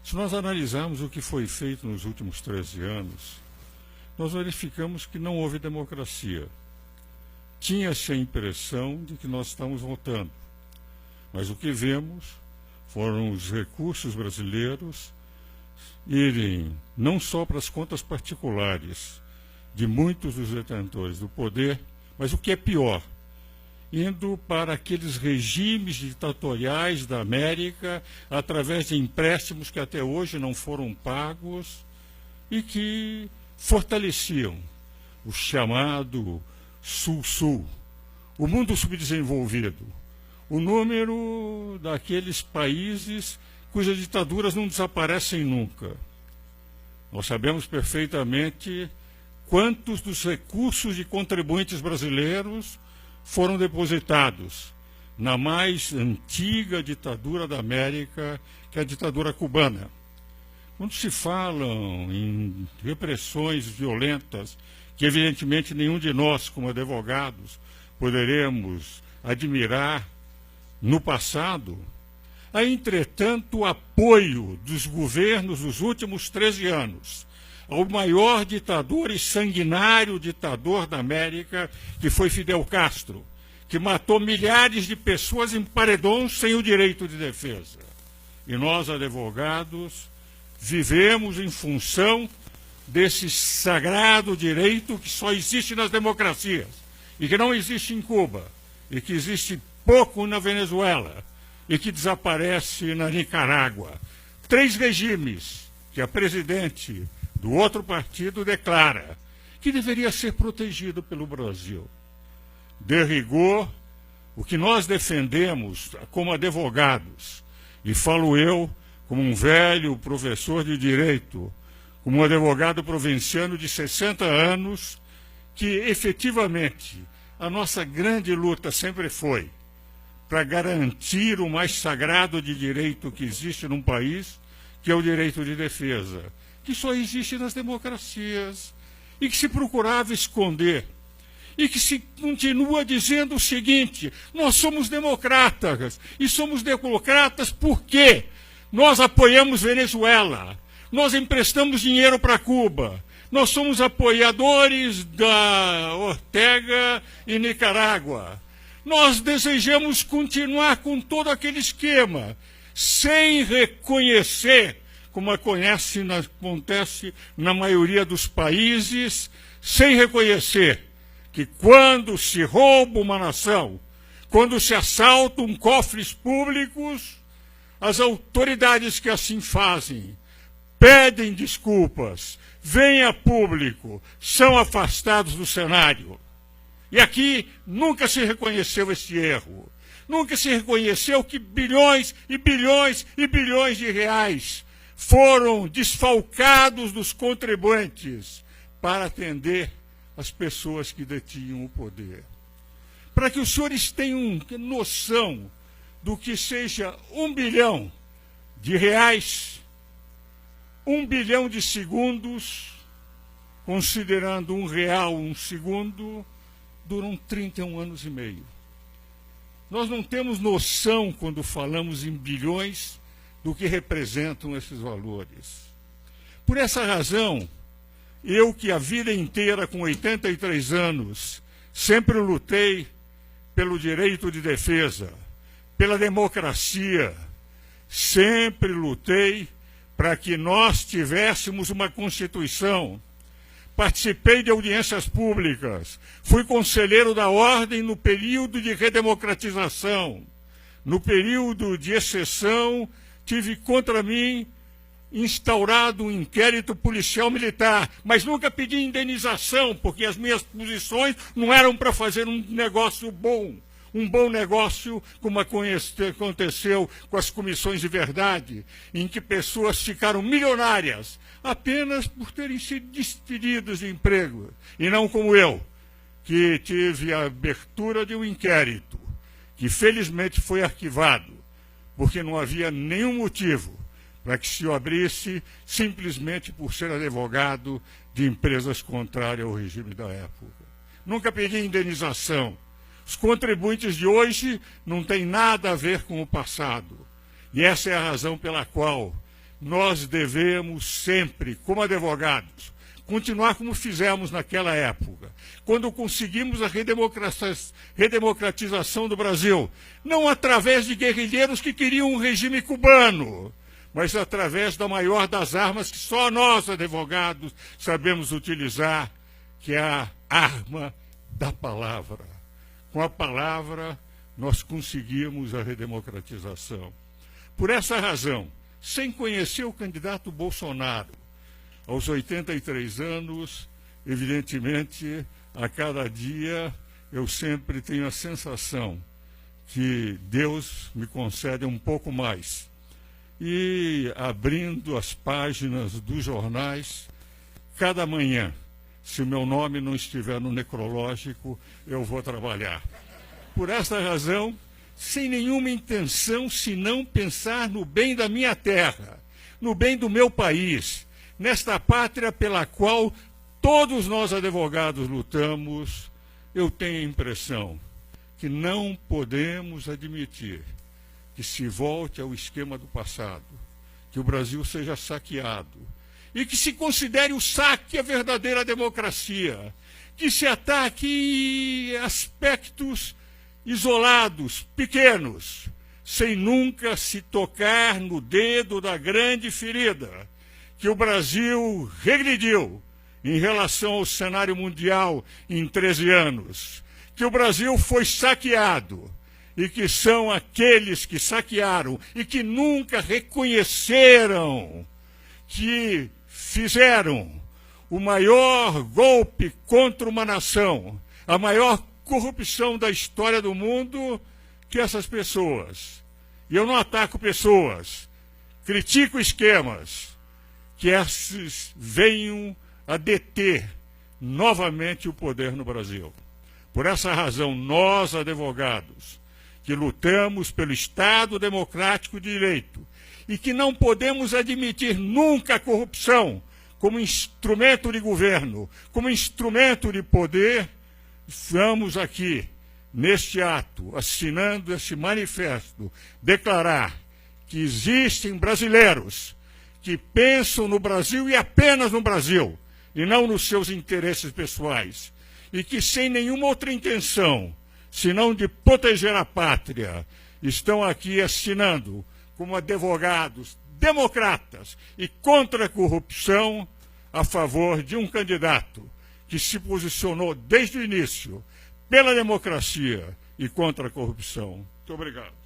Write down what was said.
Se nós analisarmos o que foi feito nos últimos 13 anos, nós verificamos que não houve democracia. Tinha-se a impressão de que nós estamos voltando, mas o que vemos foram os recursos brasileiros irem não só para as contas particulares de muitos dos detentores do poder, mas o que é pior, indo para aqueles regimes ditatoriais da América através de empréstimos que até hoje não foram pagos e que fortaleciam o chamado Sul-Sul, o mundo subdesenvolvido, o número daqueles países cujas ditaduras não desaparecem nunca. Nós sabemos perfeitamente quantos dos recursos de contribuintes brasileiros foram depositados na mais antiga ditadura da América, que é a ditadura cubana. Quando se falam em repressões violentas, que evidentemente nenhum de nós, como advogados, poderemos admirar no passado, há, entretanto, o apoio dos governos dos últimos 13 anos ao maior ditador e sanguinário ditador da América, que foi Fidel Castro, que matou milhares de pessoas em paredões sem o direito de defesa. E nós, advogados, vivemos em função desse sagrado direito que só existe nas democracias e que não existe em Cuba e que existe pouco na Venezuela e que desaparece na Nicarágua. 3 regimes que a presidente do outro partido declara que deveria ser protegido pelo Brasil. De rigor, o que nós defendemos como advogados, e falo eu como um velho professor de direito, como um advogado provinciano de 60 anos, que efetivamente a nossa grande luta sempre foi para garantir o mais sagrado de direito que existe num país, que é o direito de defesa, que só existe nas democracias e que se procurava esconder. E que se continua dizendo o seguinte: nós somos democratas, e somos democratas porque nós apoiamos Venezuela, nós emprestamos dinheiro para Cuba, nós somos apoiadores da Ortega e Nicarágua. Nós desejamos continuar com todo aquele esquema, sem reconhecer, como acontece na maioria dos países, sem reconhecer que quando se rouba uma nação, quando se assaltam cofres públicos, as autoridades que assim fazem pedem desculpas, vêm a público, são afastados do cenário. E aqui nunca se reconheceu esse erro. Nunca se reconheceu que bilhões e bilhões e bilhões de reais foram desfalcados dos contribuintes para atender as pessoas que detinham o poder. Para que os senhores tenham noção do que seja 1 bilhão de reais, 1 bilhão de segundos, considerando R$1 um segundo, duram 31 anos e meio. Nós não temos noção, quando falamos em bilhões, do que representam esses valores. Por essa razão, eu que a vida inteira, com 83 anos, sempre lutei pelo direito de defesa, pela democracia, sempre lutei para que nós tivéssemos uma Constituição. Participei de audiências públicas, fui conselheiro da Ordem no período de redemocratização. No período de exceção, tive contra mim instaurado um inquérito policial militar, mas nunca pedi indenização, porque as minhas posições não eram para fazer um negócio bom. Um bom negócio, como aconteceu com as comissões de verdade, em que pessoas ficaram milionárias apenas por terem sido despedidos de emprego, e não como eu, que tive a abertura de um inquérito, que felizmente foi arquivado, porque não havia nenhum motivo para que se o abrisse simplesmente por ser advogado de empresas contrárias ao regime da época. Nunca pedi indenização. Os contribuintes de hoje não têm nada a ver com o passado. E essa é a razão pela qual nós devemos sempre, como advogados, continuar como fizemos naquela época, quando conseguimos a redemocratização do Brasil, não através de guerrilheiros que queriam um regime cubano, mas através da maior das armas que só nós, advogados, sabemos utilizar, que é a arma da palavra. Com a palavra, nós conseguimos a redemocratização. Por essa razão, sem conhecer o candidato Bolsonaro, aos 83 anos, evidentemente, a cada dia, eu sempre tenho a sensação que Deus me concede um pouco mais. E abrindo as páginas dos jornais, cada manhã, se o meu nome não estiver no necrológico, eu vou trabalhar. Por essa razão, sem nenhuma intenção senão pensar no bem da minha terra, no bem do meu país, nesta pátria pela qual todos nós advogados lutamos, eu tenho a impressão que não podemos admitir que se volte ao esquema do passado, que o Brasil seja saqueado, e que se considere o saque a verdadeira democracia, que se ataque aspectos isolados, pequenos, sem nunca se tocar no dedo da grande ferida, que o Brasil regrediu em relação ao cenário mundial em 13 anos, que o Brasil foi saqueado, e que são aqueles que saquearam e que nunca reconheceram que fizeram o maior golpe contra uma nação, a maior corrupção da história do mundo, que essas pessoas. E eu não ataco pessoas, critico esquemas, que esses venham a deter novamente o poder no Brasil. Por essa razão, nós, advogados, que lutamos pelo Estado democrático de direito e que não podemos admitir nunca a corrupção como instrumento de governo, como instrumento de poder, vamos aqui, neste ato, assinando esse manifesto, declarar que existem brasileiros que pensam no Brasil e apenas no Brasil, e não nos seus interesses pessoais, e que sem nenhuma outra intenção, senão de proteger a pátria, estão aqui assinando como advogados democratas e contra a corrupção a favor de um candidato que se posicionou desde o início pela democracia e contra a corrupção. Muito obrigado.